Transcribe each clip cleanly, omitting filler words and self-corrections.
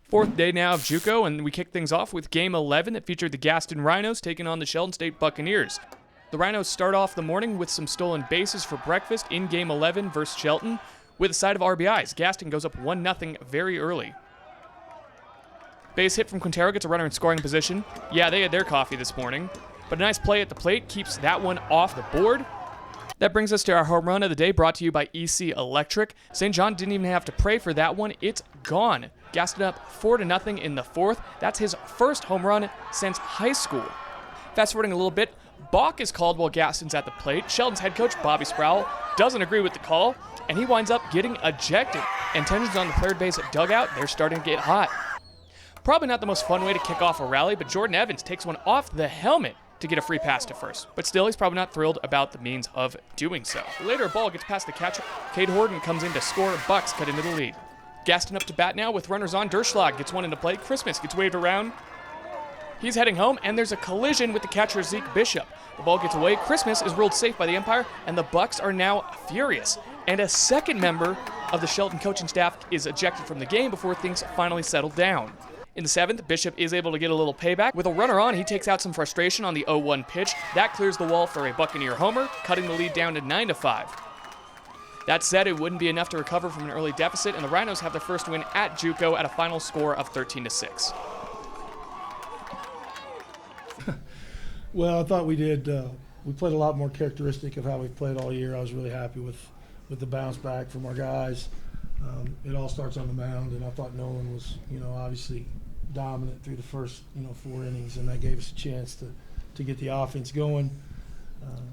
Fourth day now of JUCO, and we kick things off with Game 11 that featured the Gaston Rhinos taking on the Shelton State Buccaneers. The Rhinos start off the morning with some stolen bases for breakfast in Game 11 versus Shelton with a side of RBIs. Gaston goes up 1-0 very early. Base hit from Quintero gets a runner in scoring position. Yeah, they had their coffee this morning, but a nice play at the plate keeps that one off the board. That brings us to our home run of the day, brought to you by EC Electric. St. John didn't even have to pray for that one. It's gone. Gaston up 4-0 in the fourth. That's his first home run since high school. Fast forwarding a little bit, balk is called while Gaston's at the plate. Shelton's head coach, Bobby Sproul, doesn't agree with the call, and he winds up getting ejected. And tensions on the third base dugout, they're starting to get hot. Probably not the most fun way to kick off a rally, but Jordan Evans takes one off the helmet to get a free pass to first. But still, he's probably not thrilled about the means of doing so. Later, a ball gets past the catcher. Cade Horton comes in to score. Bucks cut into the lead. Gaston up to bat now with runners on. Derschlag gets one into play. Christmas gets waved around. He's heading home, and there's a collision with the catcher, Zeke Bishop. The ball gets away. Christmas is ruled safe by the umpire, and the Bucks are now furious. And a second member of the Shelton coaching staff is ejected from the game before things finally settle down. In the seventh, Bishop is able to get a little payback. With a runner on, he takes out some frustration on the 0-1 pitch. That clears the wall for a Buccaneer homer, cutting the lead down to 9-5. That said, it wouldn't be enough to recover from an early deficit, and the Rhinos have their first win at JUCO at a final score of 13-6. Well, I thought we did. We played a lot more characteristic of how we've played all year. I was really happy with the bounce back from our guys. It all starts on the mound, and I thought Nolan was, obviously dominant through the first, 4 innings, and that gave us a chance to get the offense going.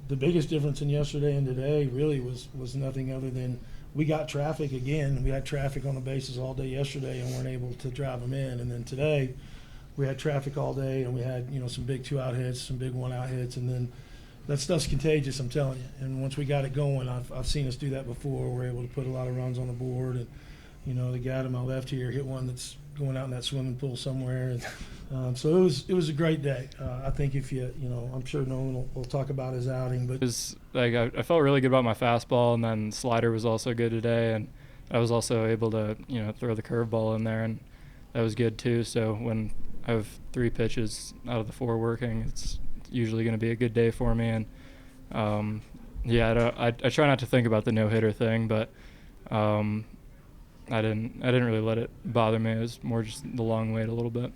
The biggest difference in yesterday and today really was nothing other than we got traffic again. We had traffic on the bases all day yesterday and weren't able to drive them in. And then today we had traffic all day and we had, some big 2-out hits, some big 1-out hits, and then that stuff's contagious, I'm telling you. And once we got it going, I've seen us do that before. We're able to put a lot of runs on the board. And, the guy to my left here hit one that's going out in that swimming pool somewhere. And so it was a great day. I think if I'm sure Nolan will talk about his outing. But it was like I felt really good about my fastball, and then slider was also good today. And I was also able to, throw the curveball in there, and that was good too. So when I have 3 pitches out of the 4 working, it's usually going to be a good day for me. And I try not to think about the no-hitter thing, but I didn't really let it bother me. It was more just the long wait a little bit.